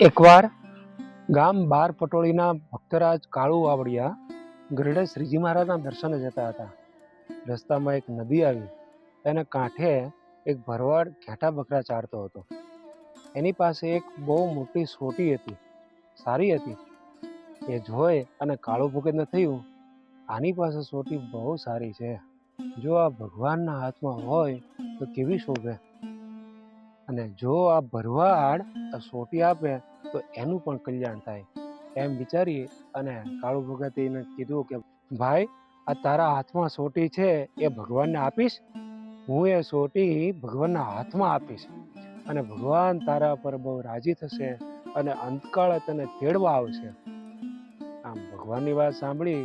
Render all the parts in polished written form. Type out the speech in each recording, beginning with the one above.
એકવાર ગામ બાર પટોળીના ભક્તરાજ કાળુ વાવડિયા ગરડે શ્રીજી મહારાજના દર્શને જતા હતા. રસ્તામાં એક નદી આવી. તેને કાંઠે એક ભરવાડ ઘેટા બકરા ચારતો હતો. એની પાસે એક બહુ મોટી સોટી હતી, સારી હતી. એ જોઈ અને કાળુ ભગતને થયું, આની પાસે સોટી બહુ સારી છે. જો આ ભગવાનના હાથમાં હોય તો કેવી શોભે, અને જો આ ભરવાડ આ સોટી આપે તો એનું પણ કલ્યાણ થાય. એમ વિચારી અને કાળુ ભગતે એને કીધું કે ભાઈ, આ તારા હાથમાં સોટી છે એ ભગવાનને આપીશ. હું એ સોટી ભગવાનના હાથમાં આપીશ અને ભગવાન તારા પર બહુ રાજી થશે અને અંતકાળે તને તેડવા આવશે. આમ ભગવાનની વાત સાંભળી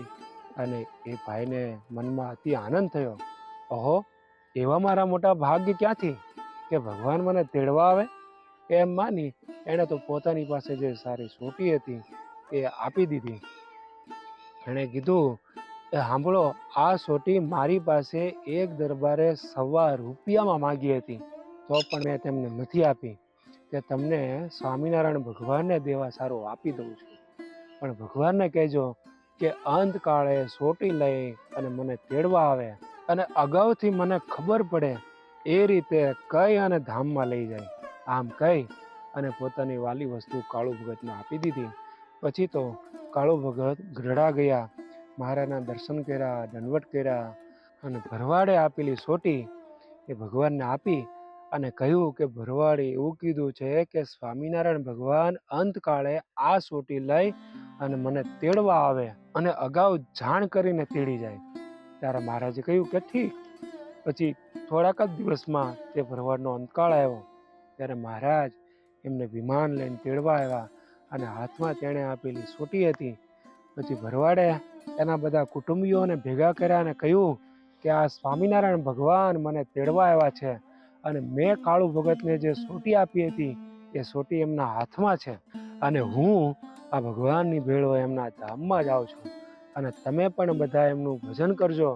અને એ ભાઈને મનમાં અતિ આનંદ થયો. ઓહો, એવા મારા મોટા ભાગ્ય ક્યાંથી કે ભગવાન મને તેડવા આવે. એમ માની એણે તો પોતાની પાસે જે સારી સોટી હતી એ આપી દીધી. એણે કીધું, એ સાંભળો, આ સોટી મારી પાસે એક દરબારે ₹1.25 માગી હતી, તો પણ મેં તેમને નથી આપી. કે તમને સ્વામિનારાયણ ભગવાનને દેવા સારું આપી દઉં છું, પણ ભગવાનને કહેજો કે અંતકાળે સોટી લઈ અને મને તેડવા આવે અને અગાઉથી મને ખબર પડે એ રીતે કઈ અને ધામમાં લઈ જાય. આમ કહી અને પોતાની વાલી વસ્તુ કાળુ ભગતને આપી દીધી. પછી તો કાળુ ભગત ગરડા ગયા, મહારાજના દર્શન કર્યા, દંડવત કર્યા અને ભરવાડે આપેલી સોટી એ ભગવાનને આપી અને કહ્યું કે ભરવાડે એવું કીધું છે કે સ્વામિનારાયણ ભગવાન અંતકાળે આ સોટી લઈ અને મને તેડવા આવે અને અગાઉ જાણ કરીને તેડી જાય. ત્યારે મહારાજે કહ્યું કે ઠીક. પછી થોડાક જ દિવસમાં તે ભરવાડનો અંતકાળ આવ્યો. ત્યારે મહારાજ એમને વિમાન લઈને તેડવા આવ્યા અને હાથમાં તેણે આપેલી સોટી હતી. પછી ભરવાડે એના બધા કુટુંબીઓને ભેગા કર્યા અને કહ્યું કે આ સ્વામિનારાયણ ભગવાન મને તેડવા આવ્યા છે અને મેં કાળુ ભગતને જે સોટી આપી હતી એ સોટી એમના હાથમાં છે અને હું આ ભગવાનની ભેળો એમના ધામમાં જાઉં છું અને તમે પણ બધા એમનું ભજન કરજો,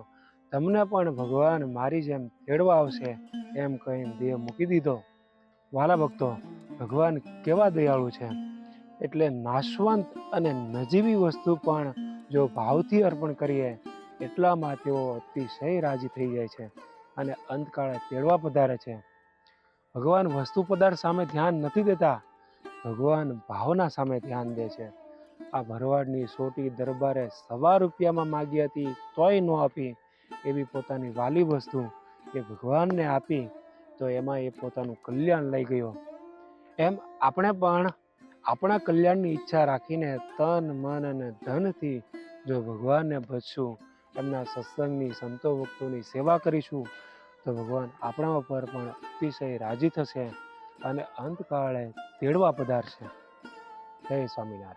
તમને પણ ભગવાન મારી જેમ તેડવા આવશે. એમ કહીને દેહ મૂકી દીધો. વાલા ભક્તો, ભગવાન કેવા દયાળુ છે. એટલે નાશવંત અને નજીવી વસ્તુ પણ જો ભાવથી અર્પણ કરીએ એટલામાં તેઓ અતિશય રાજી થઈ જાય છે અને અંતકાળે તેડવા પધારે છે. ભગવાન વસ્તુ પદાર્થ સામે ધ્યાન નથી દેતા, ભગવાન ભાવના સામે ધ્યાન દે છે. આ ભરવાડની સોટી દરબારે ₹1.25 માગી હતી તોય ન આપી. એવી પોતાની વાલી વસ્તુ એ ભગવાનને આપી તો એમાં એ પોતાનું કલ્યાણ લઈ ગયો. એમ આપણે પણ આપણા કલ્યાણની ઈચ્છા રાખીને તન મન અને ધનથી જો ભગવાનને ભજશું, એમના સત્સંગની સંતો ભક્તોની સેવા કરીશું તો ભગવાન આપણા ઉપર પણ અતિશય રાજી થશે અને અંતકાળે તેડવા પધારશે. જય સ્વામિનારાયણ.